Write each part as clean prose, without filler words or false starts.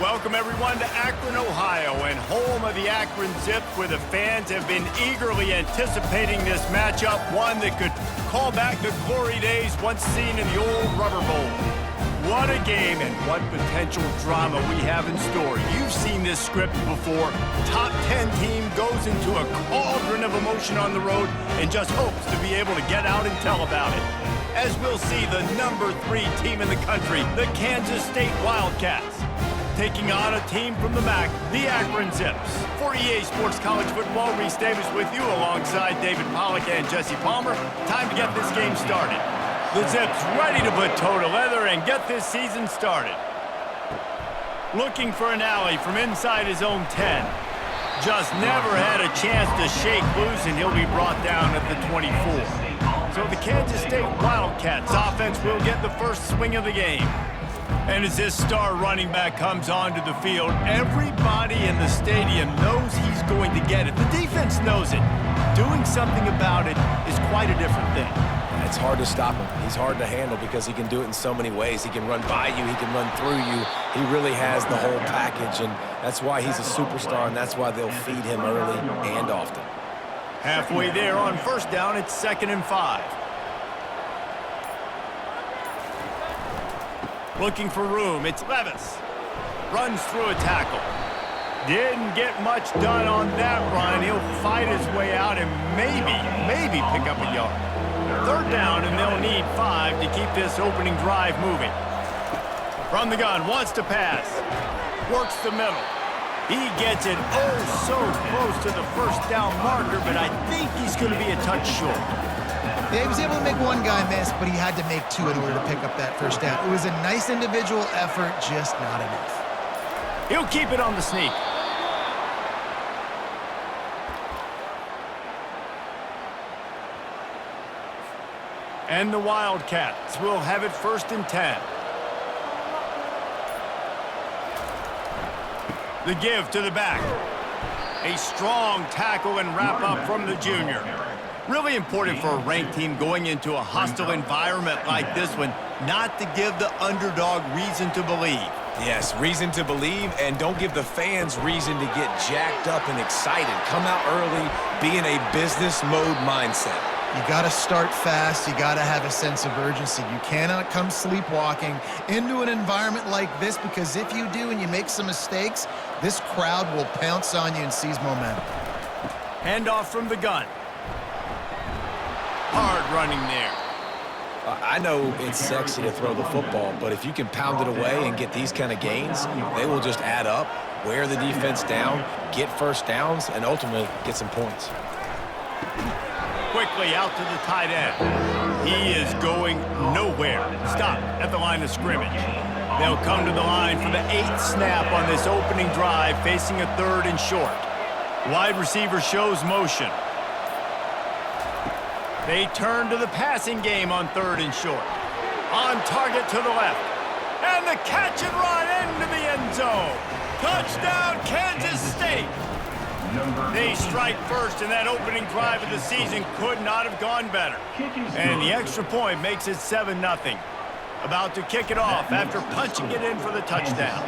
Welcome, everyone, to Akron, Ohio, and home of the Akron Zips, where the fans have been eagerly anticipating this matchup, one that could call back the glory days once seen in the old Rubber Bowl. What a game and what potential drama we have in store. You've seen this script before. Top 10 team goes into a cauldron of emotion on the road and just hopes to be able to get out and tell about it. As we'll see, the number 3 team in the country, the Kansas State Wildcats, taking on a team from the MAC, the Akron Zips. For EA Sports College Football, Reese Davis with you alongside David Pollack and Jesse Palmer. Time to get this game started. The Zips ready to put toe to leather and get this season started. Looking for an alley from inside his own 10. Just never had a chance to shake loose, and he'll be brought down at the 24. So the Kansas State Wildcats offense will get the first swing of the game. And as this star running back comes onto the field, everybody in the stadium knows he's going to get it. The defense knows it. Doing something about it is quite a different thing. It's hard to stop him. He's hard to handle because he can do it in so many ways. He can run by you. He can run through you. He really has the whole package, and that's why he's a superstar, and that's why they'll feed him early and often. Halfway there on first down, it's 2nd and 5. Looking for room, it's Levis. Runs through a tackle. Didn't get much done on that run. He'll fight his way out and maybe pick up a yard. 3rd down, and they'll need 5 to keep this opening drive moving. From the gun, wants to pass. Works the middle. He gets it so close to the first down marker, but I think he's going to be a touch short. Yeah, he was able to make one guy miss, but he had to make 2 in order to pick up that first down. It was a nice individual effort, just not enough. He'll keep it on the sneak. And the Wildcats will have it 1st and 10. The give to the back. A strong tackle and wrap up from the junior. Really important for a ranked team going into a hostile environment like this one, not to give the underdog reason to believe. Yes, reason to believe, and don't give the fans reason to get jacked up and excited. Come out early, be in a business mode mindset. You got to start fast. You got to have a sense of urgency. You cannot come sleepwalking into an environment like this, because if you do and you make some mistakes, this crowd will pounce on you and seize momentum. Handoff from the gun. Hard running there. I know it's sexy to throw the football, but if you can pound it away and get these kind of gains, they will just add up, wear the defense down, get first downs, and ultimately get some points. Quickly out to the tight end. He is going nowhere. Stop at the line of scrimmage. They'll come to the line for the 8th snap on this opening drive, facing a 3rd and short. Wide receiver shows motion. They turn to the passing game on 3rd and short. On target to the left. And the catch and run into the end zone. Touchdown, Kansas State. They strike first, and that opening drive of the season could not have gone better. And the extra point makes it 7-0. About to kick it off after punching it in for the touchdown.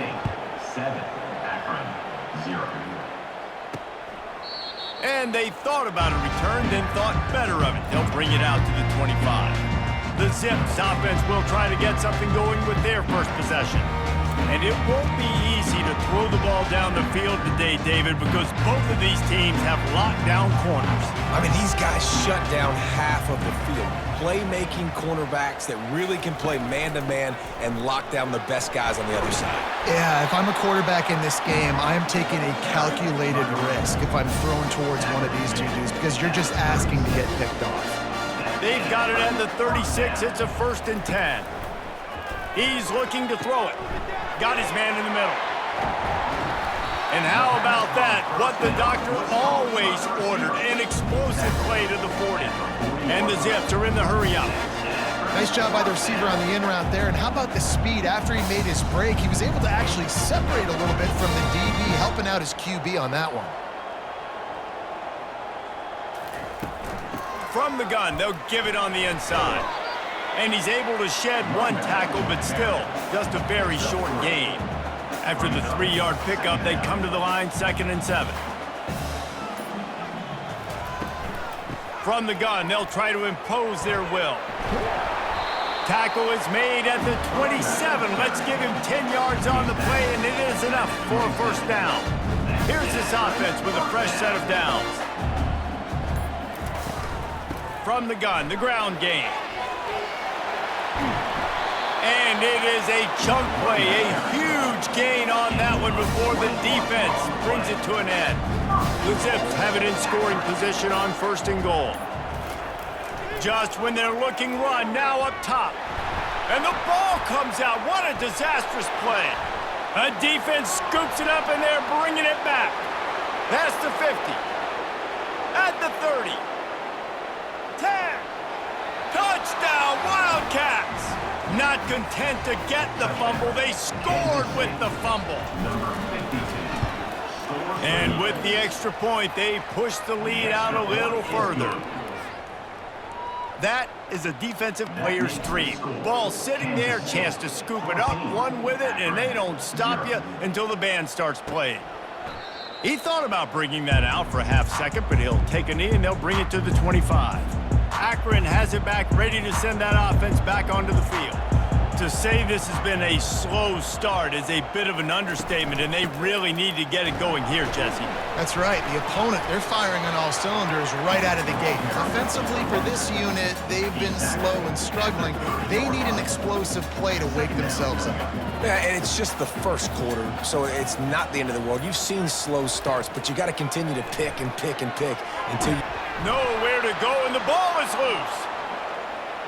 7, Akron 0. And they thought about a return, then thought better of it. They'll bring it out to the 25. The Zips offense will try to get something going with their first possession. And it won't be easy to throw the ball down the field today, David, because both of these teams have locked down corners. I mean, these guys shut down half of the field. Playmaking cornerbacks that really can play man-to-man and lock down the best guys on the other side. Yeah, if I'm a quarterback in this game, I am taking a calculated risk if I'm throwing towards one of these 2 dudes, because you're just asking to get picked off. They've got it at the 36. It's a 1st and 10. He's looking to throw it. Got his man in the middle. And how about that? What the doctor always ordered, an explosive play to the 40. And the Zips are in the hurry up. Nice job by the receiver on the in route there. And how about the speed? After he made his break, he was able to actually separate a little bit from the DB, helping out his QB on that one. From the gun, they'll give it on the inside. And he's able to shed 1 tackle, but still just a very short gain. After the 3-yard pickup, they come to the line 2nd and 7. From the gun, they'll try to impose their will. Tackle is made at the 27. Let's give him 10 yards on the play, and it is enough for a first down. Here's this offense with a fresh set of downs. From the gun, the ground game. And it is a chunk play, a huge gain on that one before the defense brings it to an end. The Zips have it in scoring position on 1st and goal. Just when they're looking run, now up top. And the ball comes out. What a disastrous play. A defense scoops it up and they're bringing it back. Past the 50. At the 30. 10. Touchdown, Wildcats. Not content to get the fumble, they scored with the fumble. And with the extra point, they push the lead out a little further. That is a defensive player's dream. Ball sitting there, chance to scoop it up, run with it, and they don't stop you until the band starts playing. He thought about bringing that out for a half second, but he'll take a knee and they'll bring it to the 25. Akron has it back, ready to send that offense back onto the field. To say this has been a slow start is a bit of an understatement, and they really need to get it going here, Jesse. That's right. The opponent, they're firing on all cylinders right out of the gate. Offensively, for this unit, they've been slow and struggling. They need an explosive play to wake themselves up. Yeah, and it's just the first quarter, so it's not the end of the world. You've seen slow starts, but you got to continue to pick and pick and pick until you... Nowhere to go, and the ball is loose.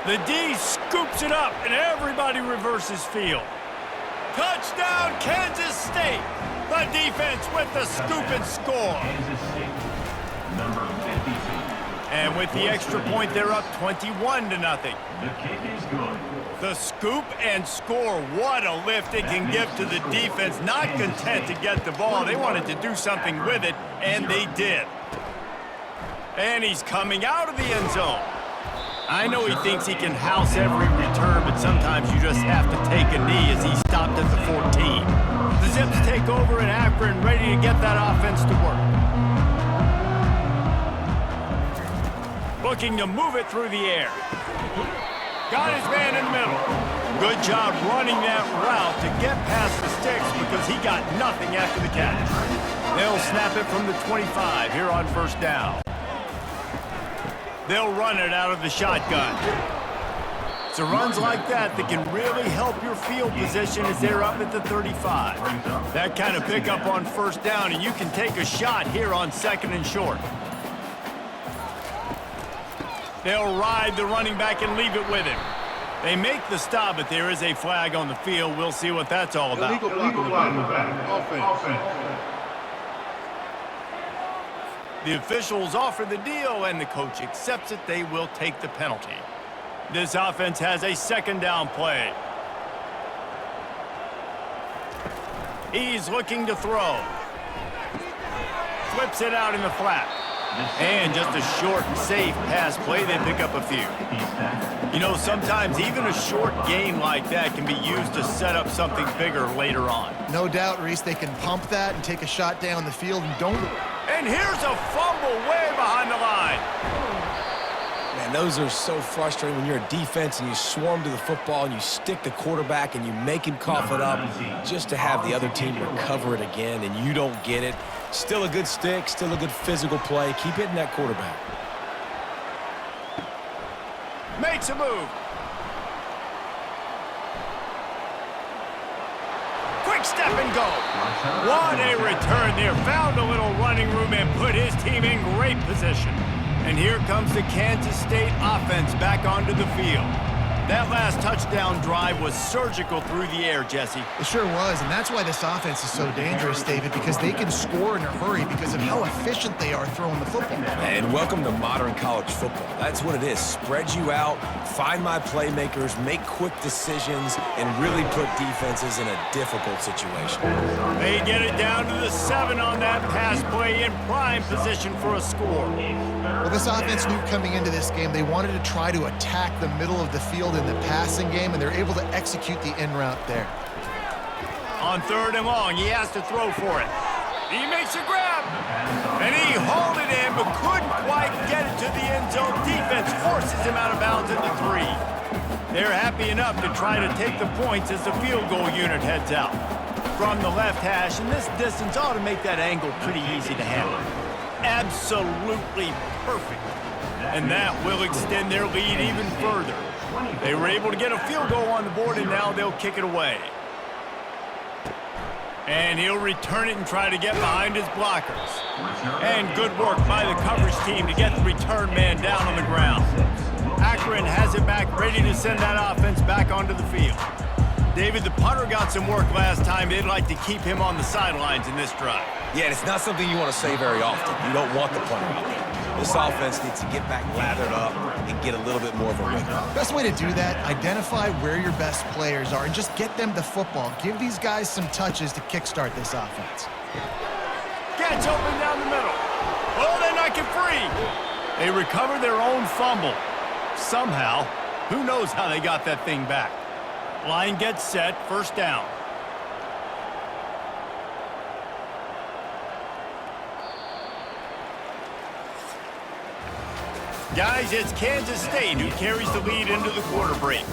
The D scoops it up, and everybody reverses field. Touchdown, Kansas State. The defense with the scoop and score. Kansas State, number 52. And with the extra point, they're up 21-0. The kick is good. The scoop and score. What a lift it can give to the defense. Not content to get the ball. They wanted to do something with it, and they did. And he's coming out of the end zone. I know he thinks he can house every return, but sometimes you just have to take a knee as he stopped at the 14. The Zips take over in Akron, ready to get that offense to work. Looking to move it through the air. Got his man in the middle. Good job running that route to get past the sticks because he got nothing after the catch. They'll snap it from the 25 here on 1st down. They'll run it out of the shotgun. So runs like that can really help your field position as they're up at the 35. That kind of pickup on 1st down, and you can take a shot here on 2nd and short. They'll ride the running back and leave it with him. They make the stop, but there is a flag on the field. We'll see what that's all about. Illegal flag on the back. Offense. The officials offer the deal, and the coach accepts it. They will take the penalty. This offense has a 2nd down play. He's looking to throw. Flips it out in the flat. And just a short and safe pass play. They pick up a few. You know, sometimes even a short gain like that can be used to set up something bigger later on. No doubt, Reese, they can pump that and take a shot down the field and don't... And here's a fumble way behind the line. Man, those are so frustrating when you're a defense and you swarm to the football and you stick the quarterback and you make him cough it up just to have the other team recover it again, and you don't get it. Still a good stick, still a good physical play. Keep hitting that quarterback. Makes a move. Quick step and go. What a return there. Found a little running room and put his team in great position. And here comes the Kansas State offense back onto the field. That last touchdown drive was surgical through the air, Jesse. It sure was, and that's why this offense is so dangerous, David, because they can score in a hurry because of how efficient they are throwing the football. And welcome to modern college football. That's what it is. Spread you out, find my playmakers, make quick decisions, and really put defenses in a difficult situation. They get it down to the 7 on that pass play in prime position for a score. Well, this offense knew coming into this game they wanted to try to attack the middle of the field in the passing game, and they're able to execute the in route there. On 3rd and long, he has to throw for it. He makes a grab, and he hauled it in, but couldn't quite get it to the end zone. Defense forces him out of bounds at the 3. They're happy enough to try to take the points as the field goal unit heads out. From the left hash, and this distance ought to make that angle pretty easy to handle. Absolutely perfect. And that will extend their lead even further. They were able to get a field goal on the board, and now they'll kick it away. And he'll return it and try to get behind his blockers. And good work by the coverage team to get the return man down on the ground. Akron has it back, ready to send that offense back onto the field. David, the punter got some work last time. They'd like to keep him on the sidelines in this drive. Yeah, and it's not something you want to say very often. You don't want the punter out there. This offense needs to get back lathered up and get a little bit more of a rhythm. Best way to do that, identify where your best players are and just get them the football. Give these guys some touches to kickstart this offense. Gets open down the middle. Oh, they knock it free. They recover their own fumble. Somehow, who knows how they got that thing back. Line gets set, 1st down. Guys, it's Kansas State who carries the lead into the quarter break.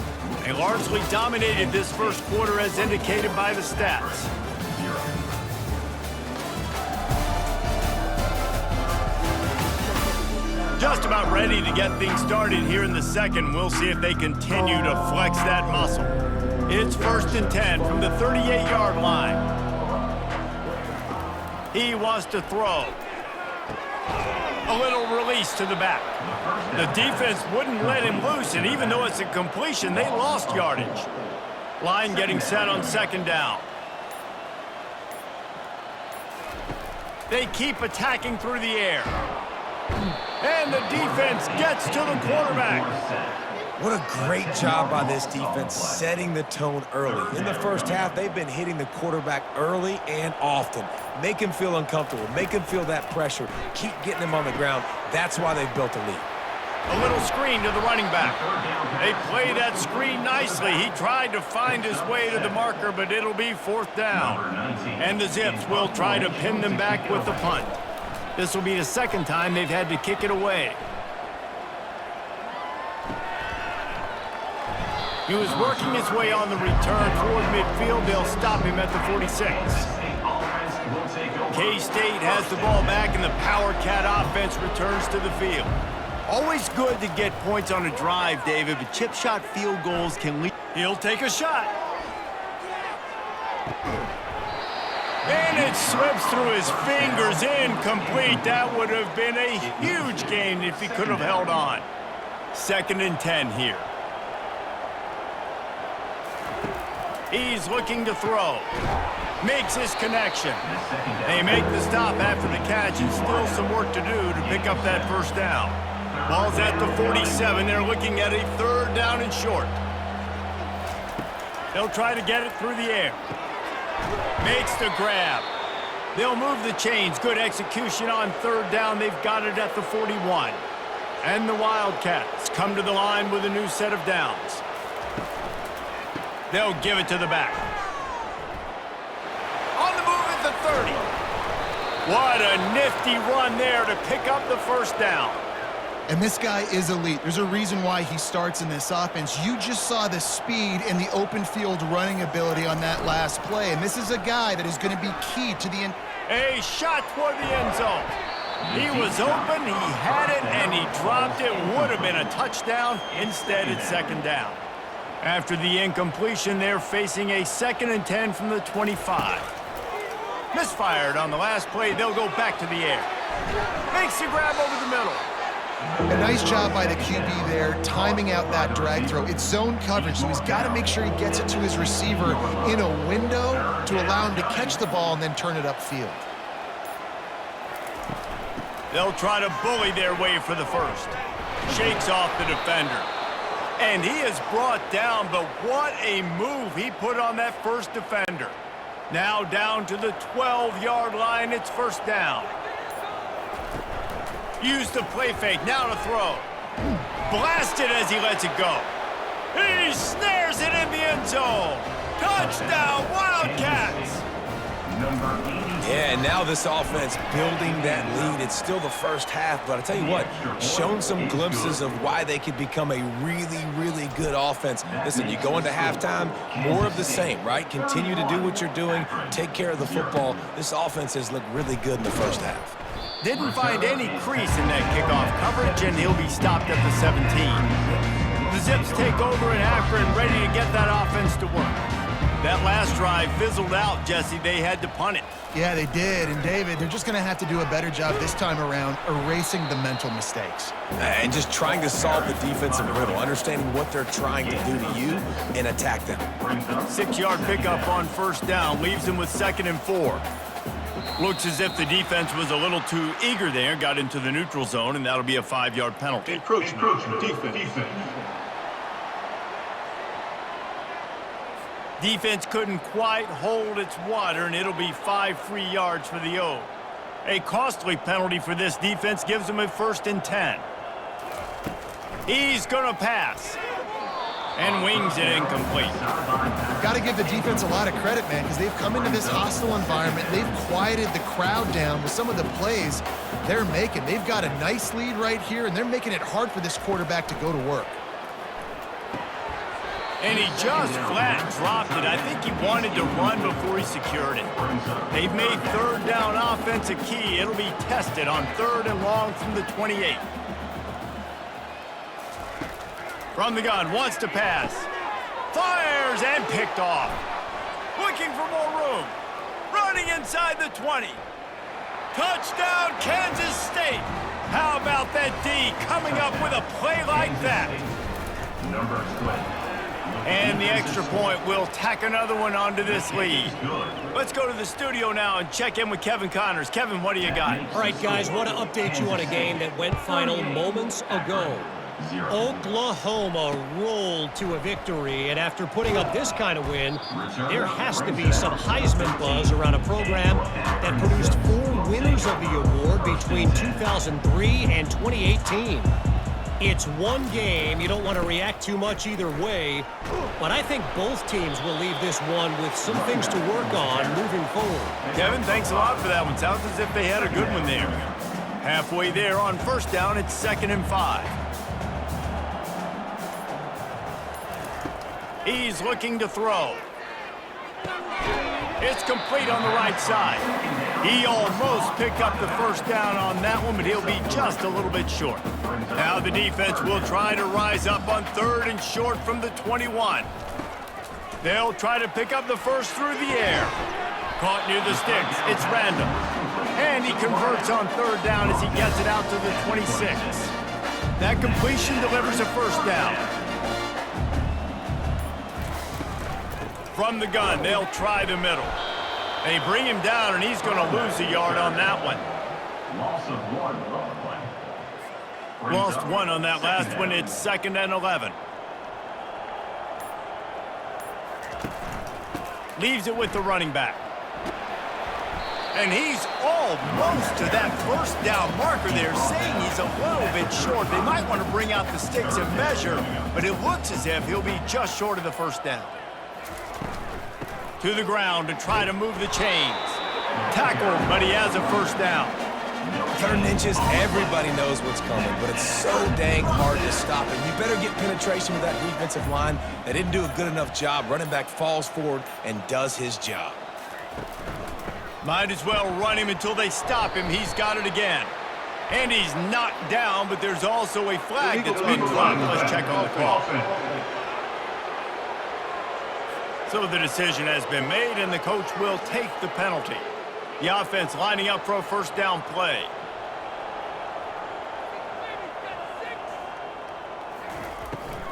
They largely dominated this first quarter as indicated by the stats. Just about ready to get things started here in the second. We'll see if they continue to flex that muscle. It's 1st and 10 from the 38-yard line. He wants to throw. A little release to the back. The defense wouldn't let him loose, and even though it's a completion, they lost yardage. Line getting set on 2nd down. They keep attacking through the air. And the defense gets to the quarterback. What a great job by this defense setting the tone early. In the first half, they've been hitting the quarterback early and often. Make him feel uncomfortable. Make him feel that pressure. Keep getting him on the ground. That's why they've built a lead. A little screen to the running back. They play that screen nicely. He tried to find his way to the marker, but it'll be 4th down. And the Zips will try to pin them back with the punt. This will be the 2nd time they've had to kick it away. He was working his way on the return toward midfield. They'll stop him at the 46. K-State has the ball back, and the Power Cat offense returns to the field. Always good to get points on a drive, David, but chip shot field goals can lead. He'll take a shot. And it slips through his fingers, incomplete. That would have been a huge gain if he could have held on. 2nd and 10 here. He's looking to throw. Makes his connection. They make the stop after the catch, and still some work to do to pick up that 1st down. Ball's at the 47. They're looking at a 3rd down and short. They'll try to get it through the air. Makes the grab. They'll move the chains. Good execution on 3rd down. They've got it at the 41. And the Wildcats come to the line with a new set of downs. They'll give it to the back. On the move at the 30. What a nifty run there to pick up the 1st down. And this guy is elite. There's a reason why he starts in this offense. You just saw the speed and the open field running ability on that last play. And this is a guy that is going to be key to the end. A shot toward the end zone. He was open, he had it, and he dropped it. Would have been a touchdown. Instead, it's 2nd down. After the incompletion, they're facing a 2nd and 10 from the 25. Misfired on the last play. They'll go back to the air. Makes the grab over the middle. A nice job by the QB there, timing out that drag throw. It's zone coverage, so he's got to make sure he gets it to his receiver in a window to allow him to catch the ball and then turn it upfield. They'll try to bully their way for the 1st. Shakes off the defender. And he is brought down, but what a move he put on that 1st defender. Now down to the 12-yard line, it's 1st down. Use the play fake, now to throw. Blasted as he lets it go. He snares it in the end zone. Touchdown, Wildcats! Number 80. Yeah, and now this offense building that lead. It's still the first half, but I tell you what, shown some glimpses of why they could become a really, really good offense. Listen, you go into halftime, more of the same, right? Continue to do what you're doing, take care of the football. This offense has looked really good in the first half. Didn't find any crease in that kickoff coverage, and he'll be stopped at the 17. The Zips take over in Akron, ready to get that offense to work. That last drive fizzled out, Jesse. They had to punt it. Yeah, they did. And, David, they're just going to have to do a better job this time around erasing the mental mistakes. And just trying to solve the defensive riddle, understanding what they're trying to do to you and attack them. 6-yard pickup on first down leaves them with 2nd and 4. Looks as if the defense was a little too eager there, got into the neutral zone, and that'll be a 5-yard penalty. Encroachment. Defense. Defense couldn't quite hold its water, and it'll be 5 free yards for the O. A costly penalty for this defense gives them a 1st and 10. He's going to pass. And wings it incomplete. Got to give the defense a lot of credit, man, because they've come into this hostile environment. They've quieted the crowd down with some of the plays they're making. They've got a nice lead right here, and they're making it hard for this quarterback to go to work. And he just flat dropped it. I think he wanted to run before he secured it. They've made 3rd down offense a key. It'll be tested on 3rd and long from the 28. From the gun, wants to pass. Fires and picked off. Looking for more room. Running inside the 20. Touchdown, Kansas State. How about that D coming up with a play like that? Number 12. And the extra point will tack another one onto this lead. Let's go to the studio now and check in with Kevin Connors. Kevin, what do you got? All right, guys, want to update you on a game that went final moments ago. Oklahoma rolled to a victory, and after putting up this kind of win, there has to be some Heisman buzz around a program that produced 4 winners of the award between 2003 and 2018. It's one game. You don't want to react too much either way, but I think both teams will leave this one with some things to work on moving forward. Kevin, thanks a lot for that one. Sounds as if they had a good one there. Halfway there on first down, it's 2nd and 5. He's looking to throw. It's complete on the right side. He almost picked up the first down on that one, but he'll be just a little bit short. Now the defense will try to rise up on 3rd and short from the 21. They'll try to pick up the first through the air. Caught near the sticks. It's random. And he converts on 3rd down as he gets it out to the 26. That completion delivers a first down. From the gun, they'll try the middle. They bring him down, and he's going to lose a yard on that one. Loss of 1 on the play. Lost 1 on that last one. It's 2nd and 11. Leaves it with the running back. And he's almost to that first down marker there, saying he's a little bit short. They might want to bring out the sticks and measure, but it looks as if he'll be just short of the first down. To the ground to try to move the chains. Tackled, but he has a first down. 3rd and inches, everybody knows what's coming, but it's so dang hard to stop it. You better get penetration with that defensive line. They didn't do a good enough job. Running back falls forward and does his job. Might as well run him until they stop him. He's got it again. And he's knocked down, but there's also a flag that's been dropped. Let's check on the call. So the decision has been made, and the coach will take the penalty. The offense lining up for a first down play.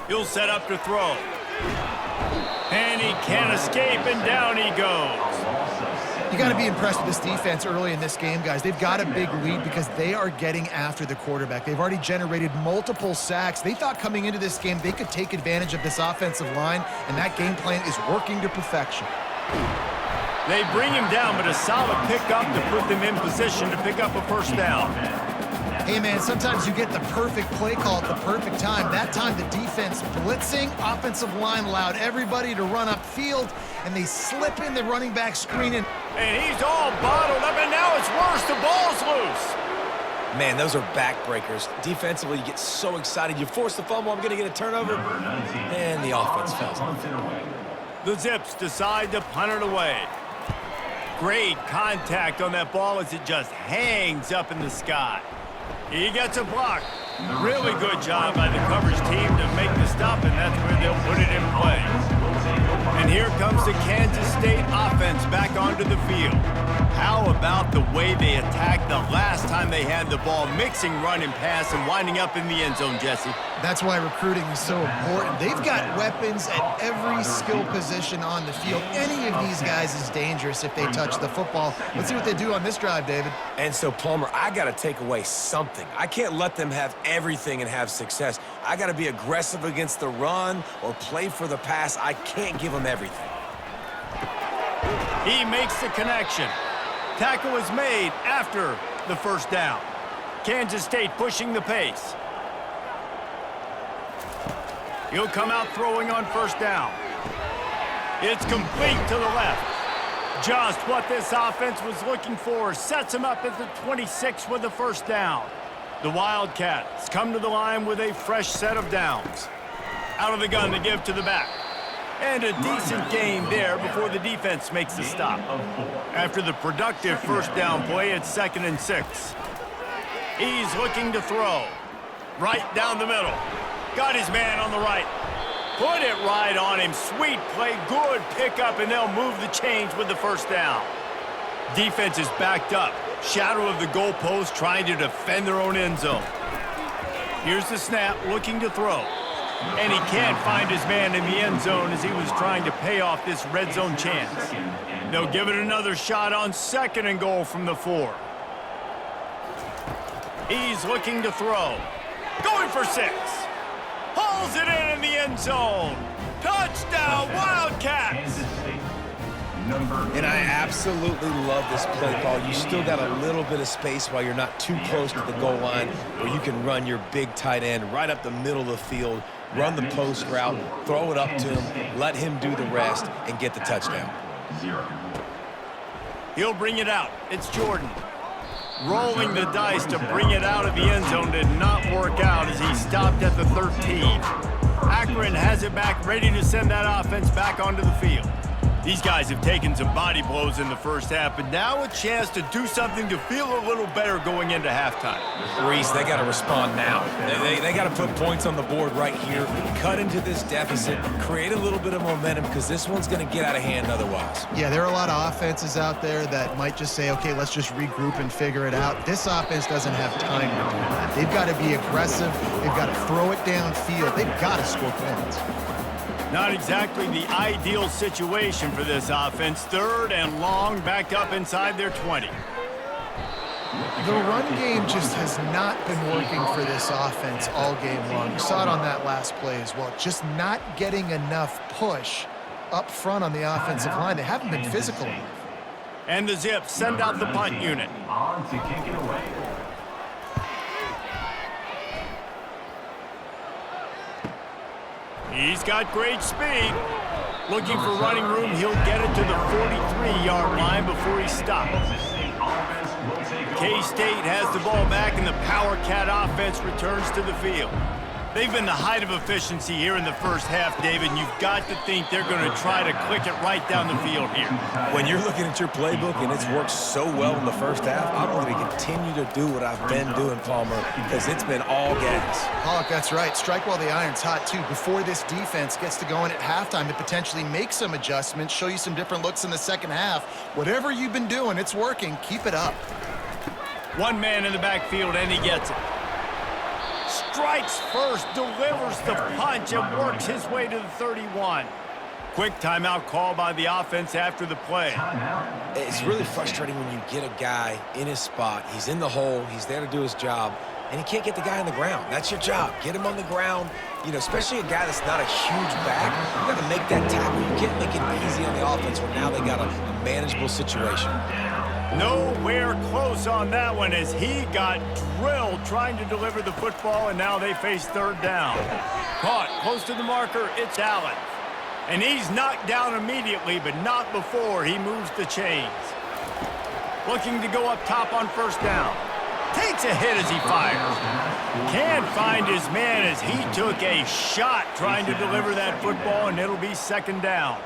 He'll set up to throw. And he can't escape, and down he goes. You got to be impressed with this defense early in this game, guys. They've got a big lead because they are getting after the quarterback. They've already generated multiple sacks. They thought coming into this game they could take advantage of this offensive line, and that game plan is working to perfection. They bring him down, but a solid pickup to put them in position to pick up a first down. Hey, man, sometimes you get the perfect play call at the perfect time. That time, the defense blitzing, offensive line allowed everybody to run upfield, and they slip in the running back screen. And he's all bottled up, and now it's worse. The ball's loose. Man, those are backbreakers. Defensively, you get so excited. You force the fumble, I'm going to get a turnover, and the offense fails. The Zips decide to punt it away. Great contact on that ball as it just hangs up in the sky. He gets a block. Really good job by the coverage team to make the stop, and that's where they'll put it in play. And here comes the Kansas State offense back onto the field. How about the way they attacked the last time they had the ball, mixing run and pass and winding up in the end zone, Jesse? that's why recruiting is so important. They've got weapons at every skill position on the field. Any of these guys is dangerous if they touch the football. Let's see what they do on this drive, David. And so, Palmer, I got to take away something. I can't let them have everything and have success. I got to be aggressive against the run or play for the pass. I can't give them everything. He makes the connection. Tackle is made after the first down. Kansas State pushing the pace. He'll come out throwing on first down. It's complete to the left. Just what this offense was looking for. Sets him up at the 26 with the first down. The Wildcats come to the line with a fresh set of downs. Out of the gun to give to the back. And a decent gain there before the defense makes the stop. After the productive first down play, it's 2nd and 6. He's looking to throw. Right down the middle. Got his man on the right. Put it right on him. Sweet play, good pickup, and they'll move the chains with the first down. Defense is backed up. Shadow of the goalpost trying to defend their own end zone. Here's the snap, looking to throw. And he can't find his man in the end zone as he was trying to pay off this red zone chance. They'll give it another shot on 2nd and goal from the 4. He's looking to throw. Going for 6. Hauls it in the end zone. Touchdown, Wildcats! And I absolutely love this play call. You still got a little bit of space while you're not too close to the goal line where you can run your big tight end right up the middle of the field, run the post route, throw it up to him, let him do the rest, and get the touchdown. He'll bring it out. It's Jordan. Rolling the dice to bring it out of the end zone did not work out as he stopped at the 13. Akron has it back, ready to send that offense back onto the field. These guys have taken some body blows in the first half, but now a chance to do something to feel a little better going into halftime. Reese, they got to respond now. They got to put points on the board right here, cut into this deficit, create a little bit of momentum because this one's going to get out of hand otherwise. Yeah, there are a lot of offenses out there that might just say, okay, let's just regroup and figure it out. This offense doesn't have time to do that. They've got to be aggressive. They've got to throw it downfield. They've got to score points. Not exactly the ideal situation for this offense. 3rd and long, backed up inside their 20. The run game just has not been working for this offense all game long. You saw it on that last play as well. Just not getting enough push up front on the offensive line. They haven't been physical enough. And the Zips send out the punt unit. On to kick it away. He's got great speed. Looking for running room, he'll get it to the 43-yard line before he stops. K-State has the ball back, and the Power Cat offense returns to the field. They've been the height of efficiency here in the first half, David, and you've got to think they're going to try to click it right down the field here. When you're looking at your playbook and it's worked so well in the first half, I'm going to continue to do what I've been doing, Palmer, because it's been all gas. Oh, that's right. Strike while the iron's hot, too. Before this defense gets to going at halftime to potentially make some adjustments, show you some different looks in the second half. Whatever you've been doing, it's working. Keep it up. One man in the backfield, and he gets it. Strikes first, delivers the punch, and works his way to the 31. Quick timeout call by the offense after the play. It's really frustrating when you get a guy in his spot. He's in the hole. He's there to do his job. and he can't get the guy on the ground. That's your job. Get him on the ground. You know, especially a guy that's not a huge back. You got to make that tackle. You can't make it easy on the offense where now they got a manageable situation. Nowhere close on that one as he got drilled trying to deliver the football, and now they face third down. Caught close to the marker, it's Allen. And he's knocked down immediately, but not before he moves the chains. Looking to go up top on first down. Takes a hit as he fires. Can't find his man as he took a shot trying to deliver that football, and it'll be second down.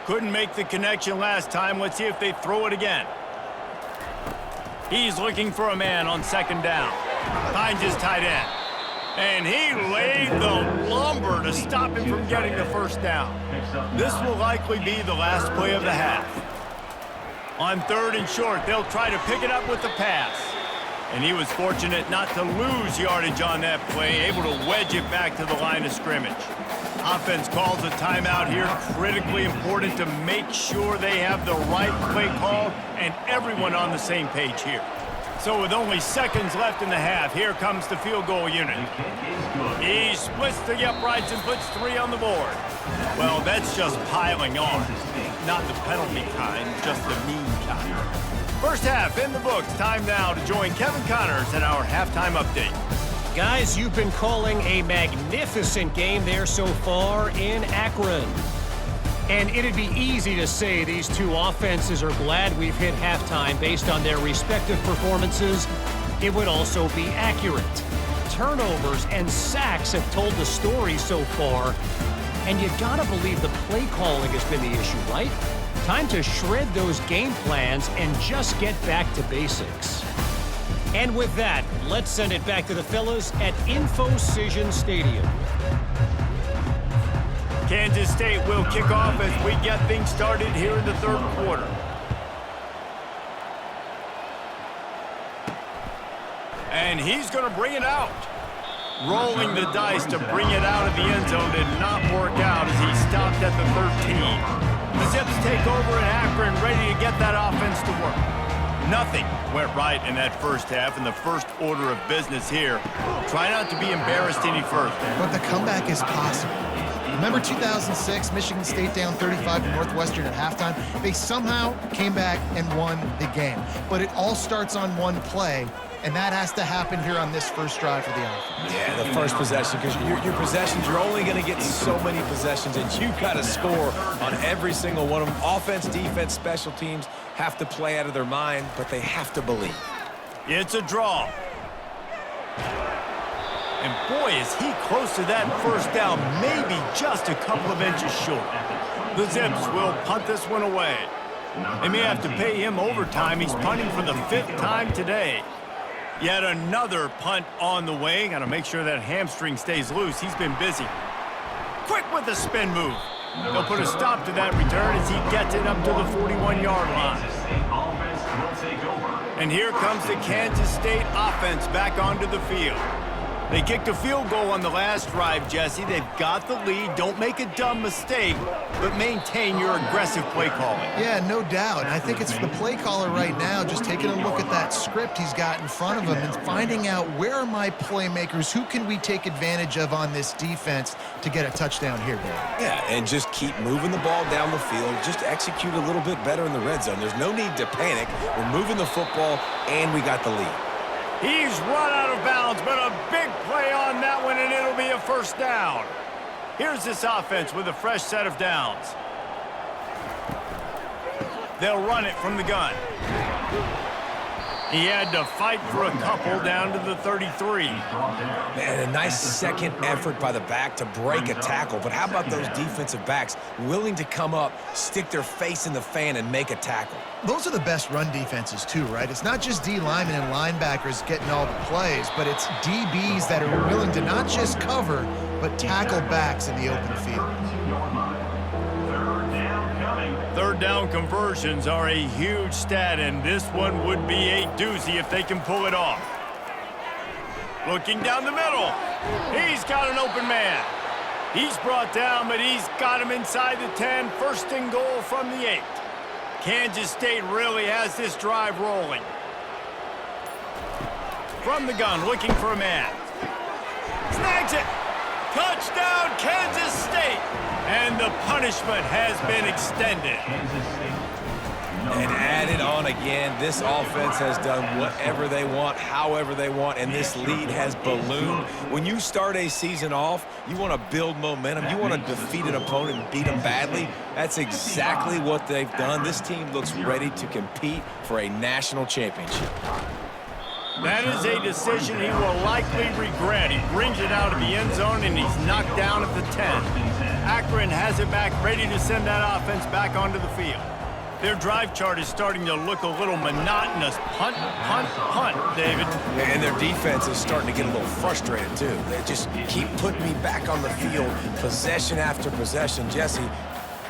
Couldn't make the connection last time. Let's see if they throw it again. He's looking for a man on second down. Finds his tight end. And he laid the lumber to stop him from getting the first down. This will likely be the last play of the half. On third and short, they'll try to pick it up with the pass. And he was fortunate not to lose yardage on that play, able to wedge it back to the line of scrimmage. Offense calls a timeout here, critically important to make sure they have the right play call and everyone on the same page here. So with only seconds left in the half, here comes the field goal unit. He splits the uprights and puts 3 on the board. Well, that's just piling on. Not the penalty kind, just the mean kind. First half in the books. Time now to join Kevin Connors in our halftime update. Guys, you've been calling a magnificent game there so far in Akron. And it'd be easy to say these two offenses are glad we've hit halftime based on their respective performances. It would also be accurate. Turnovers and sacks have told the story so far. And you gotta believe the play calling has been the issue, right? Time to shred those game plans and just get back to basics. And with that, let's send it back to the fellas at Infocision Stadium. Kansas State will kick off as we get things started here in the third quarter. And he's going to bring it out. Rolling the dice to bring it out of the end zone did not work out as he stopped at the 13. The Zips take over in Akron, ready to get that offense to work. Nothing went right in that first half, and the first order of business here. Try not to be embarrassed any further. But the comeback is possible. Remember 2006, Michigan State down 35 to Northwestern at halftime? They somehow came back and won the game. But it all starts on one play, and that has to happen here on this first drive for the offense. Yeah, the first possession, because your possessions, you're only going to get so many possessions, and you got to score on every single one of them. Offense, defense, special teams have to play out of their mind, but they have to believe. It's a draw. And boy, is he close to that first down, maybe just a couple of inches short. The Zips will punt this one away. They may have to pay him overtime. He's punting for the 5th time today. Yet another punt on the way. Got to make sure that hamstring stays loose. He's been busy. Quick with the spin move. They'll put a stop to that return as he gets it up to the 41-yard line. And here comes the Kansas State offense back onto the field. They kicked a field goal on the last drive, Jesse. They've got the lead. Don't make a dumb mistake, but maintain your aggressive play calling. Yeah, no doubt. And I think it's the play caller right now just taking a look at that script he's got in front of him and finding out where are my playmakers, who can we take advantage of on this defense to get a touchdown here, Dave. Yeah, and just keep moving the ball down the field. Just execute a little bit better in the red zone. There's no need to panic. We're moving the football, and we got the lead. He's run out of bounds, but a big play on that one, and it'll be a first down. Here's this offense with a fresh set of downs. They'll run it from the gun. He had to fight for a couple down to the 33. Man, a nice second effort by the back to break a tackle. But how about those defensive backs willing to come up, stick their face in the fan, and make a tackle? Those are the best run defenses too, right? It's not just D linemen and linebackers getting all the plays, but it's DBs that are willing to not just cover, but tackle backs in the open field. Third down conversions are a huge stat, and this one would be a doozy if they can pull it off. Looking down the middle. He's got an open man. He's brought down, but he's got him inside the 10. First and goal from the 8. Kansas State really has this drive rolling. From the gun, looking for a man. Snags it. Touchdown, Kansas State. And the punishment has been extended. And added on again, this offense has done whatever they want, however they want, and this lead has ballooned. When you start a season off, you want to build momentum. You want to defeat an opponent and beat them badly. That's exactly what they've done. This team looks ready to compete for a national championship. That is a decision he will likely regret. He brings it out of the end zone, and he's knocked down at the 10. Akron has it back, ready to send that offense back onto the field. Their drive chart is starting to look a little monotonous. Punt, punt, punt, David. And their defense is starting to get a little frustrated, too. They just keep putting me back on the field, possession after possession. Jesse,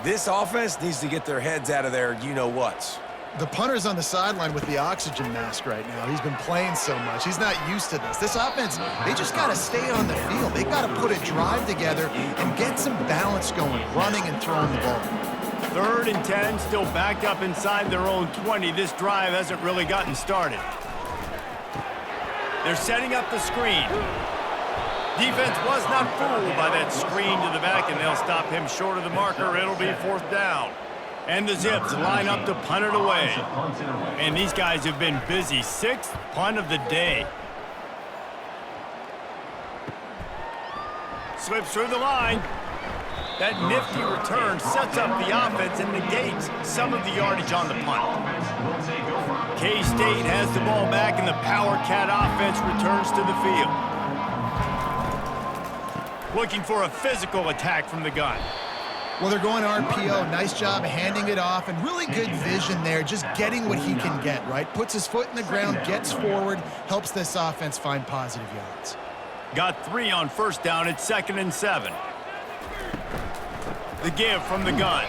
this offense needs to get their heads out of their you-know-whats. The punter's on the sideline with the oxygen mask right now. He's been playing so much. He's not used to this. This offense, they just got to stay on the field. They got to put a drive together and get some balance going, running and throwing the ball. 3rd and 10, still backed up inside their own 20. This drive hasn't really gotten started. They're setting up the screen. Defense was not fooled by that screen to the back, and they'll stop him short of the marker. It'll be 4th down. And the Zips line up to punt it away. And these guys have been busy. 6th punt of the day. Slips through the line. That nifty return sets up the offense and negates some of the yardage on the punt. K-State has the ball back, and the Power Cat offense returns to the field. Looking for a physical attack from the gun. Well, they're going RPO. Nice job handing it off, and really good vision there, just getting what he can get, right? Puts his foot in the ground, gets forward, helps this offense find positive yards. Got 3 on 1st down. It's 2nd and 7. The give from the gun.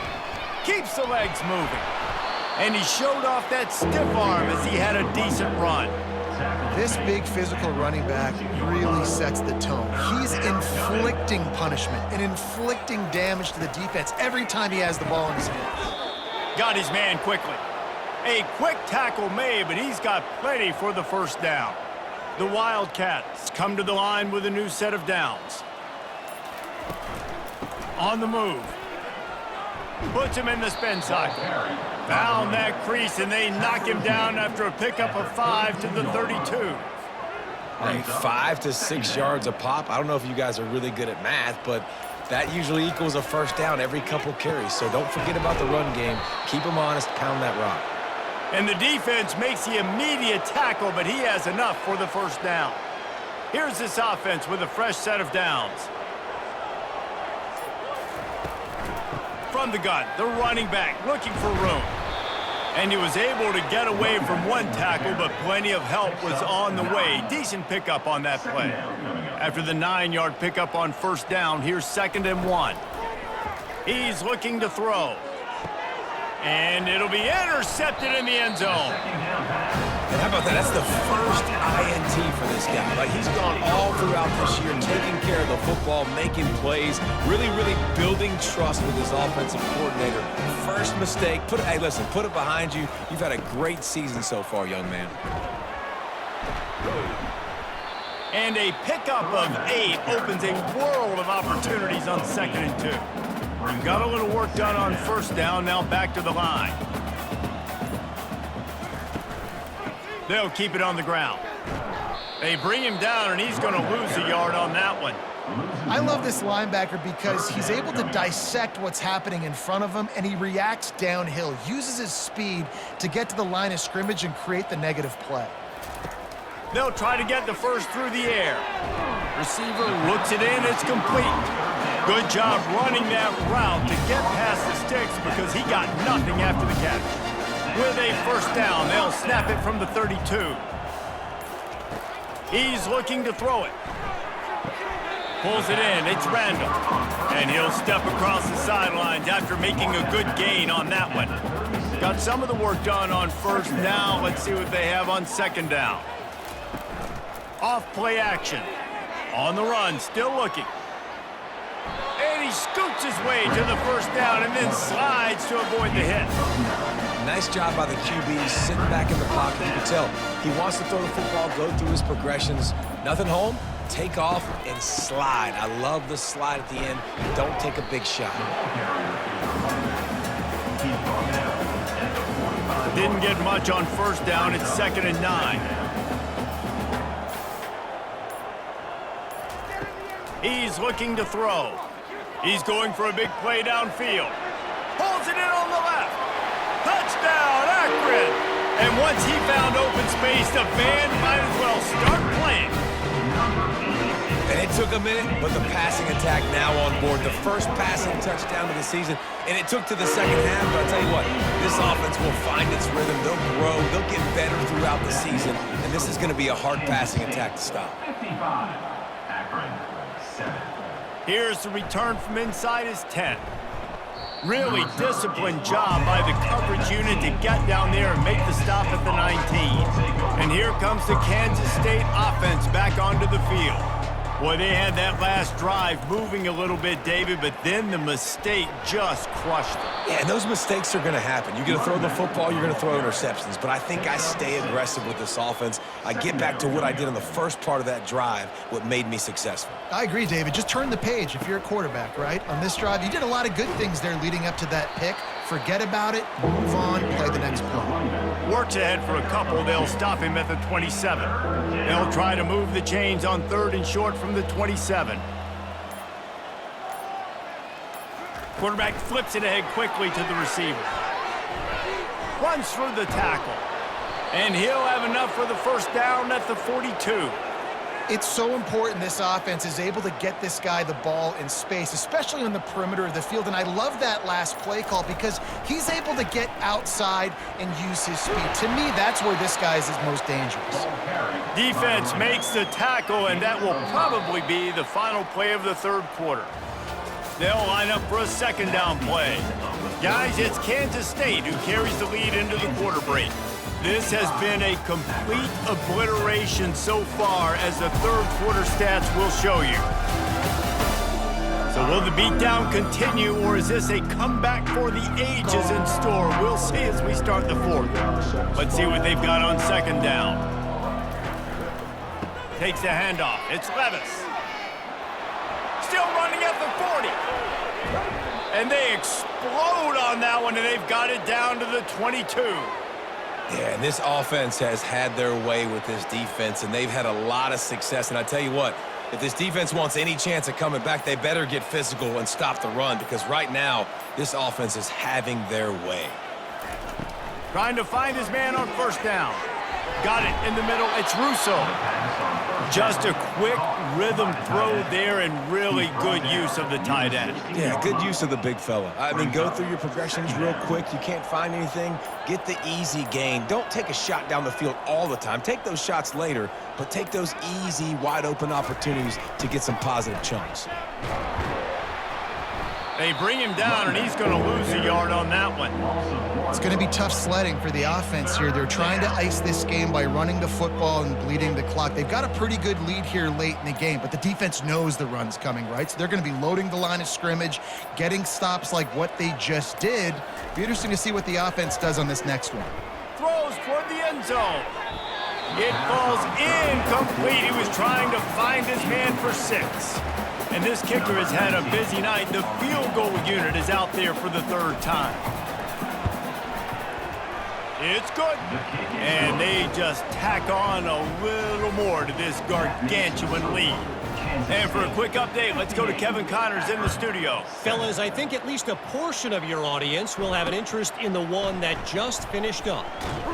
Keeps the legs moving. And he showed off that stiff arm as he had a decent run. This big physical running back really sets the tone. He's inflicting punishment and inflicting damage to the defense every time he has the ball in his hands. Got his man quickly. A quick tackle made, but he's got plenty for the 1st down. The Wildcats come to the line with a new set of downs. On the move. Puts him in the spin cycle. Found that crease, and they knock him down after a pickup of 5 to the 32. Like 5 to 6 yards a pop. I don't know if you guys are really good at math, but that usually equals a 1st down every couple carries. So don't forget about the run game. Keep them honest, pound that rock. And the defense makes the immediate tackle, but he has enough for the 1st down. Here's this offense with a fresh set of downs. From the gun, the running back looking for room. And he was able to get away from one tackle, but plenty of help was on the way. Decent pickup on that play. After the 9-yard pickup on 1st down, here's 2nd and 1. He's looking to throw. And it'll be intercepted in the end zone. And how about that? That's the first INT for this guy. Like, he's gone all throughout this year, taking care of the football, making plays, really, really building trust with his offensive coordinator. First mistake. Hey, listen, put it behind you. You've had a great season so far, young man. And a pickup of 8 opens a world of opportunities on 2nd and 2. Got a little work done on 1st down, now back to the line. They'll keep it on the ground. They bring him down, and he's going to lose a yard on that one. I love this linebacker because he's able to dissect what's happening in front of him, and he reacts downhill, uses his speed to get to the line of scrimmage and create the negative play. They'll try to get the 1st through the air. Receiver looks it in, it's complete. Good job running that route to get past the sticks because he got nothing after the catch. With a 1st down, they'll snap it from the 32. He's looking to throw it. Pulls it in, it's Randall. And he'll step across the sidelines after making a good gain on that one. Got some of the work done on 1st down. Let's see what they have on 2nd down. Off play action. On the run, still looking. And he scoots his way to the 1st down and then slides to avoid the hit. Nice job by the QB, sitting back in the pocket. You can tell he wants to throw the football, go through his progressions. Nothing home, take off, and slide. I love the slide at the end. Don't take a big shot. Didn't get much on first down. It's 2nd and 9. He's looking to throw. He's going for a big play downfield. Pulls it in on the left. Touchdown, Akron! And once he found open space, the band might as well start playing. And it took a minute, but the passing attack now on board. The first passing touchdown of the season, and it took to the second half. But I'll tell you what, this offense will find its rhythm. They'll grow. They'll get better throughout the season. And this is going to be a hard passing attack to stop. 55, Akron, 7. Here's the return from inside his 10. Really disciplined job by the coverage unit to get down there and make the stop at the 19. And here comes the Kansas State offense back onto the field. Boy, they had that last drive moving a little bit, David, but then the mistake just crushed them. Yeah, and those mistakes are going to happen. You're going to throw the football, you're going to throw interceptions. But I think I stay aggressive with this offense. I get back to what I did in the first part of that drive, what made me successful. I agree, David. Just turn the page if you're a quarterback, right? On this drive, you did a lot of good things there leading up to that pick. Forget about it, move on, play the next play. Works ahead for a couple. They'll stop him at the 27. They'll try to move the chains on 3rd and short from the 27. Quarterback flips it ahead quickly to the receiver. Runs through the tackle. And he'll have enough for the first down at the 42. It's so important this offense is able to get this guy the ball in space, especially on the perimeter of the field. And I love that last play call because he's able to get outside and use his speed. To me, that's where this guy is most dangerous. Defense makes the tackle, and that will probably be the final play of the 3rd quarter. They'll line up for a 2nd down play. Guys, it's Kansas State who carries the lead into the quarter break. This has been a complete obliteration so far, as the 3rd quarter stats will show you. So will the beatdown continue, or is this a comeback for the ages in store? We'll see as we start the 4th. Let's see what they've got on 2nd down. Takes the handoff. It's Levis. Still running at the 40. And they explode on that one, and they've got it down to the 22. Yeah, and this offense has had their way with this defense, and they've had a lot of success. And I tell you what, if this defense wants any chance of coming back, they better get physical and stop the run, because right now, this offense is having their way. Trying to find his man on 1st down. Got it in the middle. It's Russo. Just a quick rhythm throw there, and really good use of the tight end. Yeah, good use of the big fella. I mean, go through your progressions real quick. You can't find anything, get the easy gain. Don't take a shot down the field all the time. Take those shots later, but take those easy, wide-open opportunities to get some positive chunks. They bring him down, and he's going to lose a yard on that one. It's going to be tough sledding for the offense here. They're trying to ice this game by running the football and bleeding the clock. They've got a pretty good lead here late in the game, but the defense knows the run's coming, right? So they're going to be loading the line of scrimmage, getting stops like what they just did. Be interesting to see what the offense does on this next one. Throws toward the end zone. It falls incomplete. He was trying to find his man for 6. And this kicker has had a busy night. The field goal unit is out there for the 3rd time. It's good. And they just tack on a little more to this gargantuan lead. And for a quick update, let's go to Kevin Connors in the studio. Fellas, I think at least a portion of your audience will have an interest in the one that just finished up.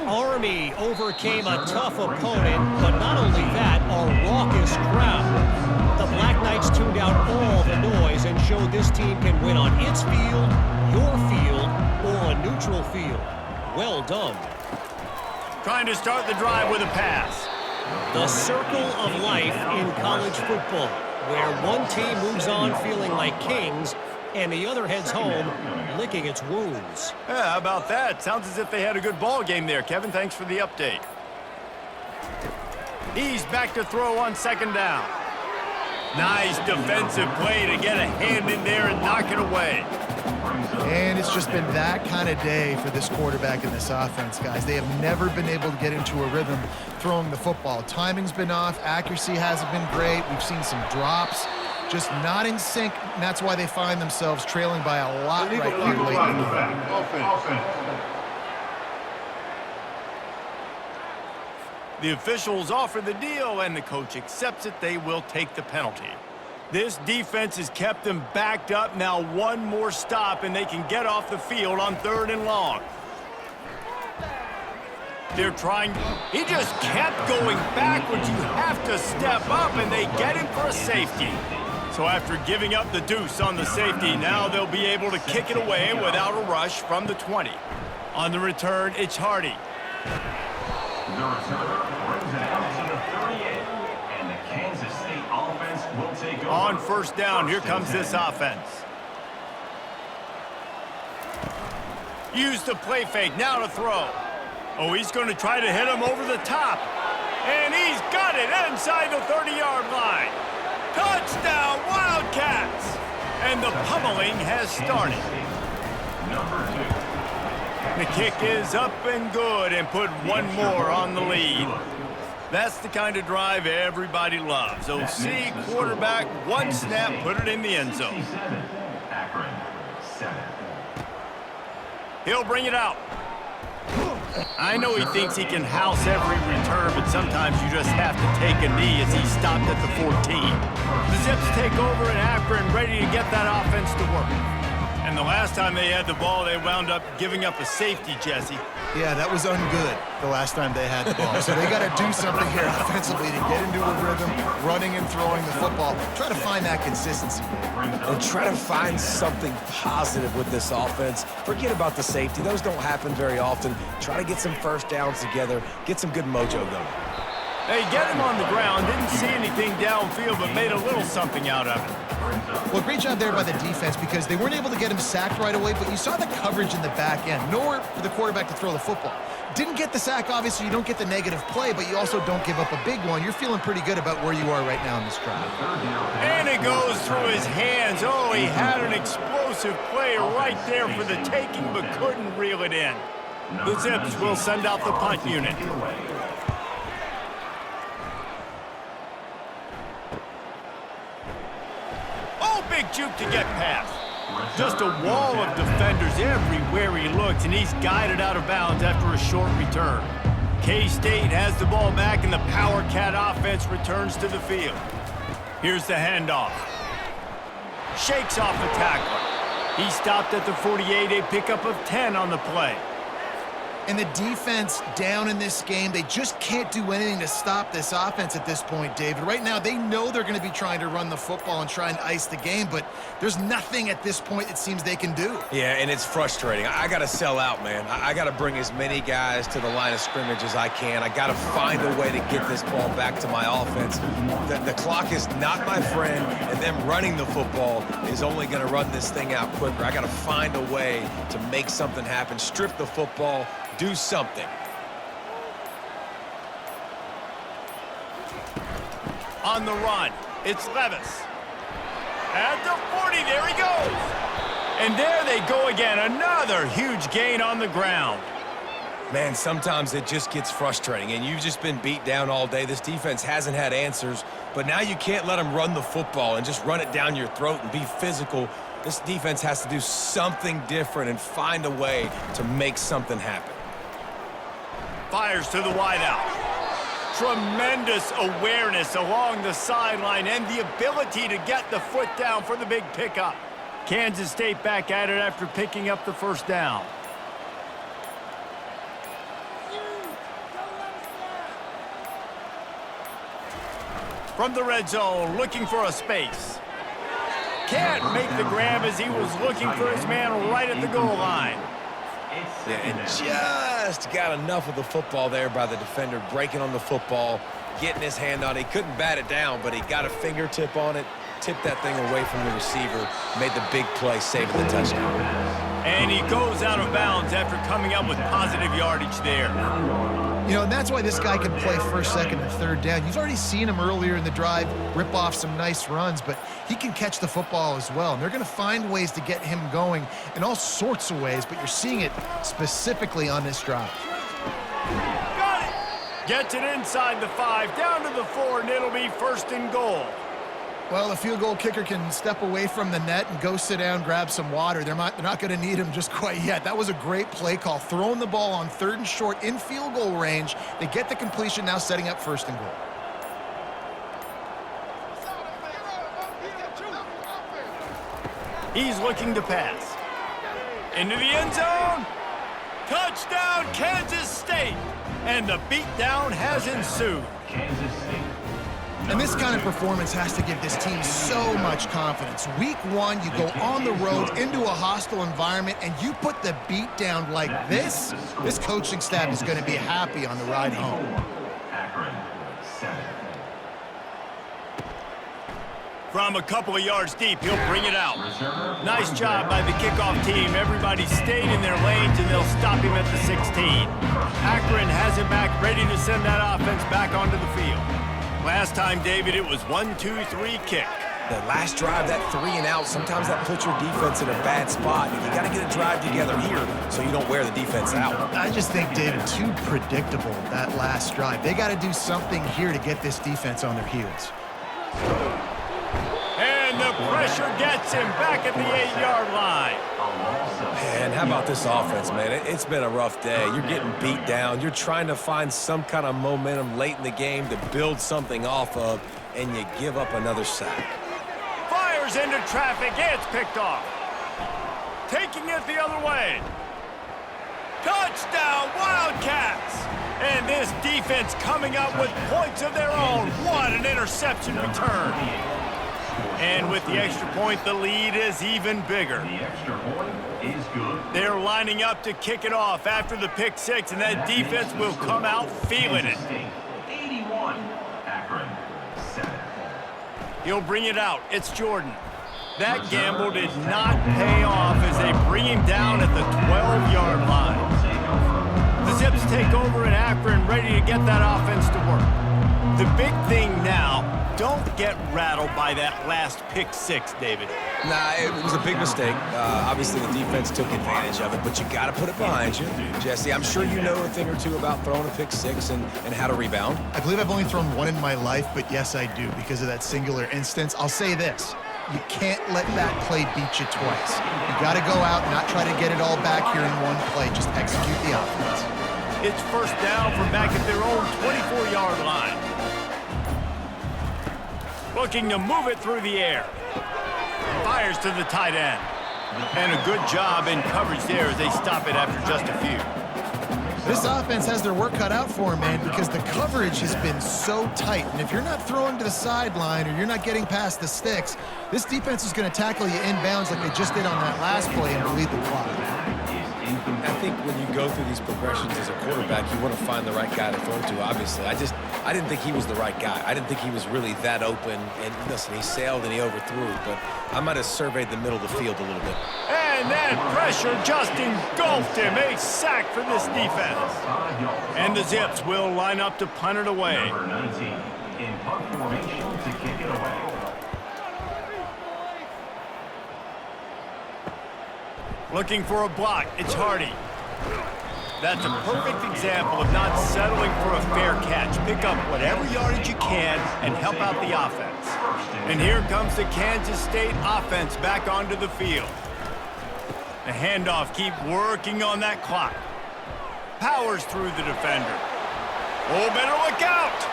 Army overcame a tough opponent, but not only that, a raucous crowd. The Black Knights tuned out all the noise and showed this team can win on its field, your field, or a neutral field. Well done. Trying to start the drive with a pass. The circle of life in college football, where one team moves on feeling like kings and the other heads home licking its wounds. Yeah, how about that? Sounds as if they had a good ball game there. Kevin, thanks for the update. He's back to throw on 2nd down. Nice defensive play to get a hand in there and knock it away. And it's just been that kind of day for this quarterback and this offense, guys. They have never been able to get into a rhythm throwing the football. Timing's been off. Accuracy hasn't been great. We've seen some drops. Just not in sync, and that's why they find themselves trailing by a lot right here late in the game. Offense. The officials offer the deal, and the coach accepts it. They will take the penalty. This defense has kept them backed up. Now one more stop, and they can get off the field on 3rd and long. They're trying. He just kept going backwards. You have to step up, and they get him for a safety. So after giving up the deuce on the safety, now they'll be able to kick it away without a rush from the 20. On the return, it's Hardy. The returner brings it out to the 38, and the Kansas State offense will take over. On 1st down, here comes this offense. Use the play fake, now to throw. Oh, he's going to try to hit him over the top. And he's got it inside the 30-yard line. Touchdown, Wildcats! And the pummeling has started. Number 2. The kick is up and good, and put one more on the lead. That's the kind of drive everybody loves. OC, quarterback, one snap, put it in the end zone. Akron, 7. He'll bring it out. I know he thinks he can house every return, but sometimes you just have to take a knee as he stopped at the 14. The Zips take over in Akron, ready to get that offense to work. And the last time they had the ball, they wound up giving up a safety, Jesse. Yeah, that was ungood the last time they had the ball. So they got to do something here offensively to get into a rhythm, running and throwing the football. Try to find that consistency. And try to find something positive with this offense. Forget about the safety. Those don't happen very often. Try to get some 1st downs together. Get some good mojo going. They get him on the ground, didn't see anything downfield, but made a little something out of it. Well, great job there by the defense because they weren't able to get him sacked right away, but you saw the coverage in the back end. Nowhere for the quarterback to throw the football. Didn't get the sack, obviously. You don't get the negative play, but you also don't give up a big one. You're feeling pretty good about where you are right now in this drive. And it goes through his hands. Oh, he had an explosive play right there for the taking, but couldn't reel it in. The Zips will send out the punt unit. Big juke to get past. Just a wall of defenders everywhere he looks, and he's guided out of bounds after a short return. K-State has the ball back, and the Power Cat offense returns to the field. Here's the handoff. Shakes off the tackler. He stopped at the 48, a pickup of 10 on the play. And the defense down in this game, they just can't do anything to stop this offense at this point, David. Right now, they know they're going to be trying to run the football and try and ice the game, but there's nothing at this point it seems they can do. Yeah, and it's frustrating. I got to sell out, man. I got to bring as many guys to the line of scrimmage as I can. I got to find a way to get this ball back to my offense. The clock is not my friend, and them running the football is only going to run this thing out quicker. I got to find a way to make something happen, strip the football, do something. On the run, it's Levis. At the 40, there he goes. And there they go again, another huge gain on the ground. Man, sometimes it just gets frustrating, and you've just been beat down all day. This defense hasn't had answers, but now you can't let them run the football and just run it down your throat and be physical. This defense has to do something different and find a way to make something happen. Fires to the wideout. Tremendous awareness along the sideline and the ability to get the foot down for the big pickup. Kansas State back at it after picking up the 1st down. From the red zone, looking for a space. Can't make the grab as he was looking for his man right at the goal line. Yeah, and just got enough of the football there by the defender, breaking on the football, getting his hand on it. He couldn't bat it down, but he got a fingertip on it, tipped that thing away from the receiver, made the big play, saving the touchdown. And he goes out of bounds after coming up with positive yardage there. You know, and that's why this guy can play first, second, and third down. You've already seen him earlier in the drive rip off some nice runs, but he can catch the football as well. And they're going to find ways to get him going in all sorts of ways, but you're seeing it specifically on this drive. Got it! Gets it inside the 5, down to the 4, and it'll be 1st and goal. Well, the field goal kicker can step away from the net and go sit down, grab some water. They're not going to need him just quite yet. That was a great play call. Throwing the ball on 3rd and short in field goal range. They get the completion, now setting up 1st and goal. He's looking to pass. Into the end zone. Touchdown, Kansas State. And the beatdown has ensued. Kansas State. And this kind of performance has to give this team so much confidence. Week 1, you go on the road into a hostile environment, and you put the beat down like this coaching staff is going to be happy on the ride home. Akron, 7. From a couple of yards deep, he'll bring it out. Nice job by the kickoff team. Everybody stayed in their lanes, and they'll stop him at the 16. Akron has it back, ready to send that offense back onto the field. Last time, David, it was 1-2-3 kick. The last drive, that 3 and out, sometimes that puts your defense in a bad spot. You got to get a drive together here so you don't wear the defense out. I just think, David, too predictable, that last drive. They got to do something here to get this defense on their heels. And the pressure gets him back at the 8-yard line. Man, how about this offense, man? It's been a rough day. You're getting beat down. You're trying to find some kind of momentum late in the game to build something off of, and you give up another sack. Fires into traffic. It's picked off. Taking it the other way. Touchdown, Wildcats! And this defense coming up with points of their own. What an interception return. And with the extra point, the lead is even bigger. The extra point is good. They're lining up to kick it off after the pick 6, and that defense will come out feeling it. 81, Akron, 7. He'll bring it out. It's Jordan. That gamble did not pay off as they bring him down at the 12-yard line. The Zips take over in Akron, ready to get that offense to work. The big thing now, don't get rattled by that last pick 6, David. Nah, it was a big mistake. Obviously, the defense took advantage of it, but you got to put it behind you. Jesse, I'm sure you know a thing or two about throwing a pick 6 and how to rebound. I believe I've only thrown one in my life, but yes, I do, because of that singular instance. I'll say this. You can't let that play beat you twice. You got to go out and not try to get it all back here in one play. Just execute the offense. It's 1st down from back at their own 24-yard line. Looking to move it through the air. Fires to the tight end. And a good job in coverage there as they stop it after just a few. This offense has their work cut out for them, man, because the coverage has been so tight. And if you're not throwing to the sideline or you're not getting past the sticks, this defense is going to tackle you inbounds like they just did on that last play and bleed the clock. I think when you go through these progressions as a quarterback, you want to find the right guy to throw to, obviously. I didn't think he was the right guy. I didn't think he was really that open. And listen, he sailed and he overthrew, but I might have surveyed the middle of the field a little bit. And that pressure just engulfed him. A sack for this defense. And the Zips will line up to punt it away. Number 19 in punt formation to kick it away. Looking for a block. It's Hardy. That's a perfect example of not settling for a fair catch. Pick up whatever yardage you can and help out the offense. And here comes the Kansas State offense back onto the field. The handoff, keep working on that clock. Powers through the defender. Oh, better look out.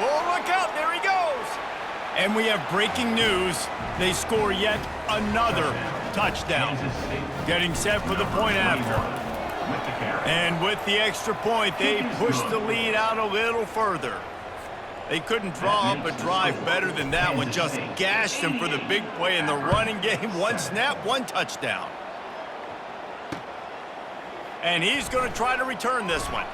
Oh, look out. There he goes. And we have breaking news. They score yet another touchdown. Getting set for the point after. And with the extra point, they push the lead out a little further. They couldn't draw up a drive better than that one. Just gashed them for the big play in the running game. One snap, one touchdown. And he's going to try to return this one.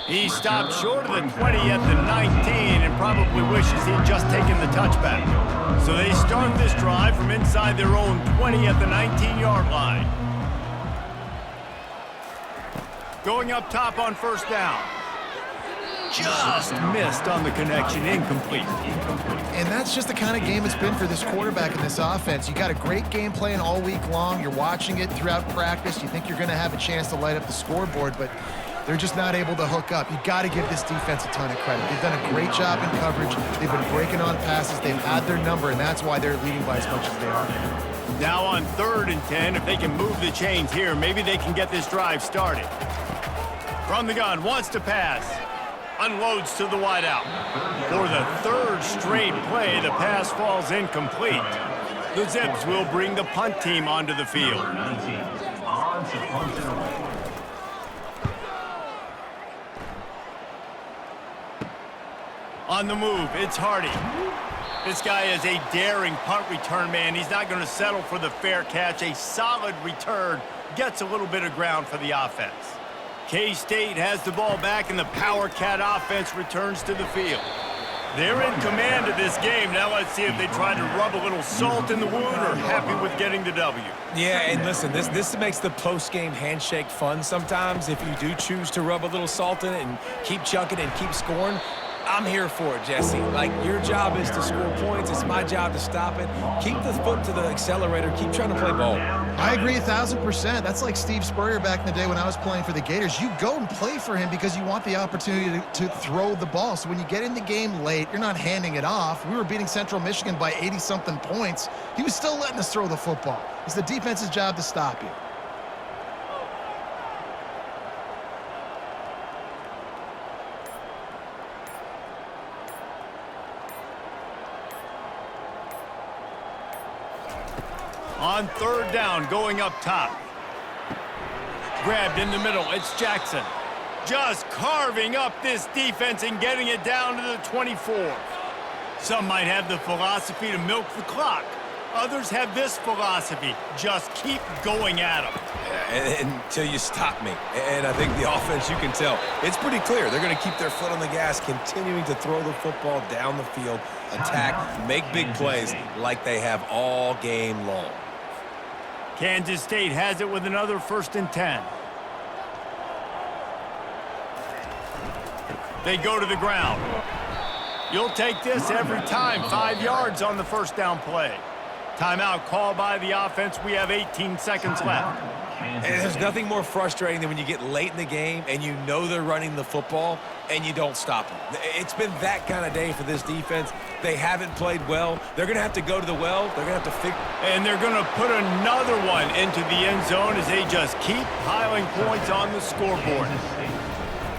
He stopped short of the 20 at the 19 and probably wishes he'd just taken the touchback. So they start this drive from inside their own 20 at the 19-yard line. Going up top on first down. Just missed on the connection, incomplete. And that's just the kind of game it's been for this quarterback in this offense. You got a great game plan all week long. You're watching it throughout practice. You think you're going to have a chance to light up the scoreboard, but they're just not able to hook up. You got to give this defense a ton of credit. They've done a great job in coverage. They've been breaking on passes. They've had their number, and that's why they're leading by as much as they are. Now on 3rd and 10, if they can move the chains here, maybe they can get this drive started. From the gun, wants to pass. Unloads to the wideout. For the 3rd straight play, the pass falls incomplete. The Zips will bring the punt team onto the field. On the move, it's Hardy. This guy is a daring punt return man. He's not going to settle for the fair catch. A solid return gets a little bit of ground for the offense. K-State has the ball back, and the Power Cat offense returns to the field. They're in command of this game. Now let's see if they try to rub a little salt in the wound or happy with getting the W. Yeah, and listen, this makes the post-game handshake fun sometimes. If you do choose to rub a little salt in it and keep chucking and keep scoring, I'm here for it, Jesse. Like, your job is to score points. It's my job to stop it. Keep the foot to the accelerator. Keep trying to play ball. I agree 1,000%. That's like Steve Spurrier back in the day when I was playing for the Gators. You go and play for him because you want the opportunity to throw the ball. So when you get in the game late, you're not handing it off. We were beating Central Michigan by 80-something points. He was still letting us throw the football. It's the defense's job to stop you. On 3rd down, going up top. Grabbed in the middle, it's Jackson. Just carving up this defense and getting it down to the 24. Some might have the philosophy to milk the clock. Others have this philosophy, just keep going at them. Yeah, until you stop me. And I think the offense, you can tell, it's pretty clear. They're going to keep their foot on the gas, continuing to throw the football down the field, attack, make big plays like they have all game long. Kansas State has it with another 1st and 10. They go to the ground. You'll take this every time. 5 yards on the 1st down play. Timeout called by the offense. We have 18 seconds left. And there's nothing more frustrating than when you get late in the game and you know they're running the football and you don't stop them. It's been that kind of day for this defense. They haven't played well. They're going to have to go to the well. They're going to have to figure. And they're going to put another one into the end zone as they just keep piling points on the scoreboard.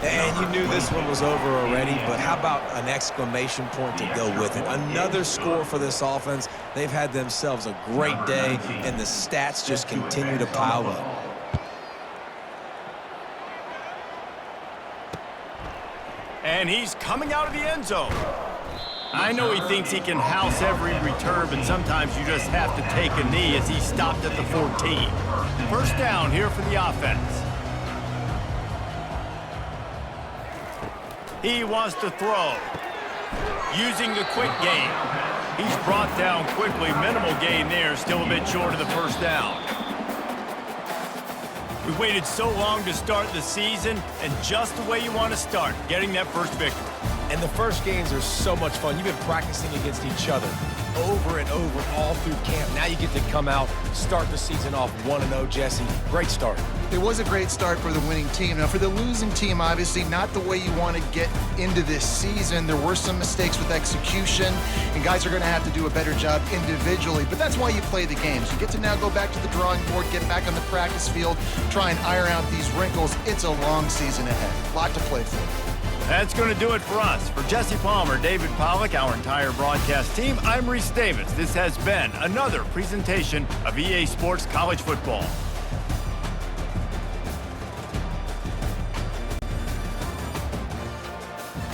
And you knew this one was over already, but how about an exclamation point to go with it? Another score for this offense. They've had themselves a great day, and the stats just continue to pile up. And he's coming out of the end zone. I know he thinks he can house every return, but sometimes you just have to take a knee as he stopped at the 14. 1st down here for the offense. He wants to throw. Using the quick game. He's brought down quickly. Minimal gain there. Still a bit short of the 1st down. We waited so long to start the season, and just the way you want to start, getting that first victory. And the first games are so much fun. You've been practicing against each other over and over all through camp. Now you get to come out, start the season off 1-0, Jesse. Great start. It was a great start for the winning team. Now, for the losing team, obviously not the way you want to get into this season. There were some mistakes with execution, and guys are going to have to do a better job individually. But that's why you play the games. You get to now go back to the drawing board, get back on the practice field, try and iron out these wrinkles. It's a long season ahead. A lot to play for. That's going to do it for us. For Jesse Palmer, David Pollack, our entire broadcast team, I'm Reese Davis. This has been another presentation of EA Sports College Football.